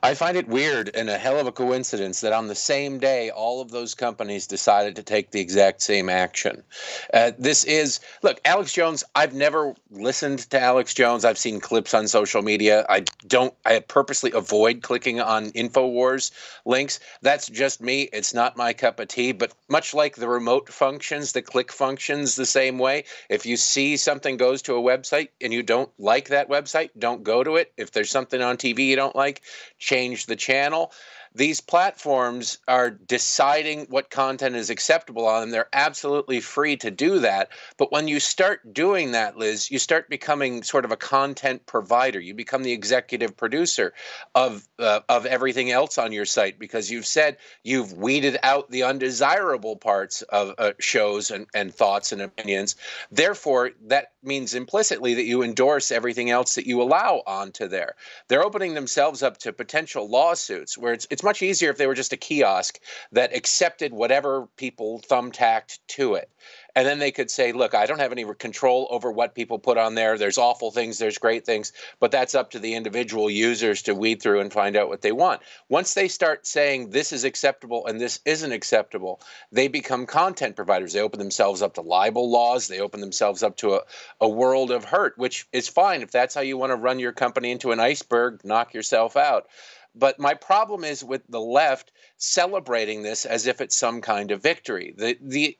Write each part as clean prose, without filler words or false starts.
I find it weird and a hell of a coincidence that on the same day, all of those companies decided to take the exact same action. Look, Alex Jones, I've never listened to Alex Jones. I've seen clips on social media. I purposely avoid clicking on InfoWars links. That's just me. It's not my cup of tea. But much like the remote functions, the click functions the same way. If you see something goes to a website and you don't like that website, don't go to it. If there's something on TV you don't like, change the channel. These platforms are deciding what content is acceptable on them. They're absolutely free to do that. But when you start doing that, Liz, you start becoming sort of a content provider. You become the executive producer of everything else on your site because you've said you've weeded out the undesirable parts of shows and thoughts and opinions. Therefore, that means implicitly that you endorse everything else that you allow onto there. They're opening themselves up to potential lawsuits where it's much easier if they were just a kiosk that accepted whatever people thumbtacked to it. And then they could say, look, I don't have any control over what people put on there. There's awful things, there's great things, but that's up to the individual users to weed through and find out what they want. Once they start saying this is acceptable and this isn't acceptable, they become content providers. They open themselves up to libel laws. They open themselves up to a world of hurt, which is fine. If that's how you want to run your company into an iceberg, knock yourself out. But my problem is with the left celebrating this as if it's some kind of victory. The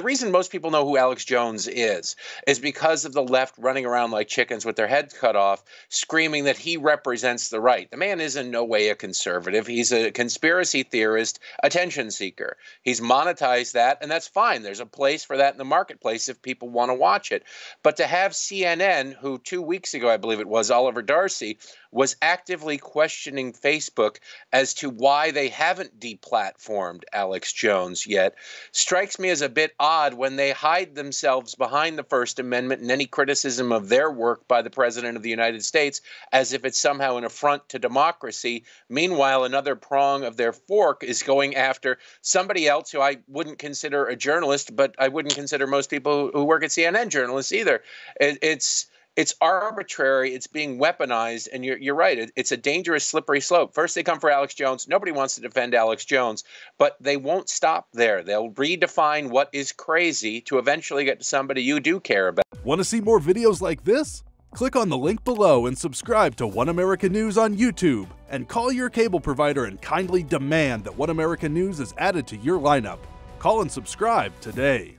reason most people know who Alex Jones is because of the left running around like chickens with their heads cut off, screaming that he represents the right. The man is in no way a conservative. He's a conspiracy theorist, attention seeker. He's monetized that, and that's fine. There's a place for that in the marketplace if people want to watch it. But to have CNN, who 2 weeks ago, I believe it was, Oliver Darcy, was actively questioning Facebook as to why they haven't deplatformed Alex Jones yet, strikes me as a bit odd when they hide themselves behind the First Amendment and any criticism of their work by the President of the United States as if it's somehow an affront to democracy. Meanwhile, another prong of their fork is going after somebody else who I wouldn't consider a journalist, but I wouldn't consider most people who work at CNN journalists either. It's arbitrary. It's being weaponized. And you're right. It's a dangerous, slippery slope. First, they come for Alex Jones. Nobody wants to defend Alex Jones, but they won't stop there. They'll redefine what is crazy to eventually get to somebody you do care about. Want to see more videos like this? Click on the link below and subscribe to One America News on YouTube. And call your cable provider and kindly demand that One America News is added to your lineup. Call and subscribe today.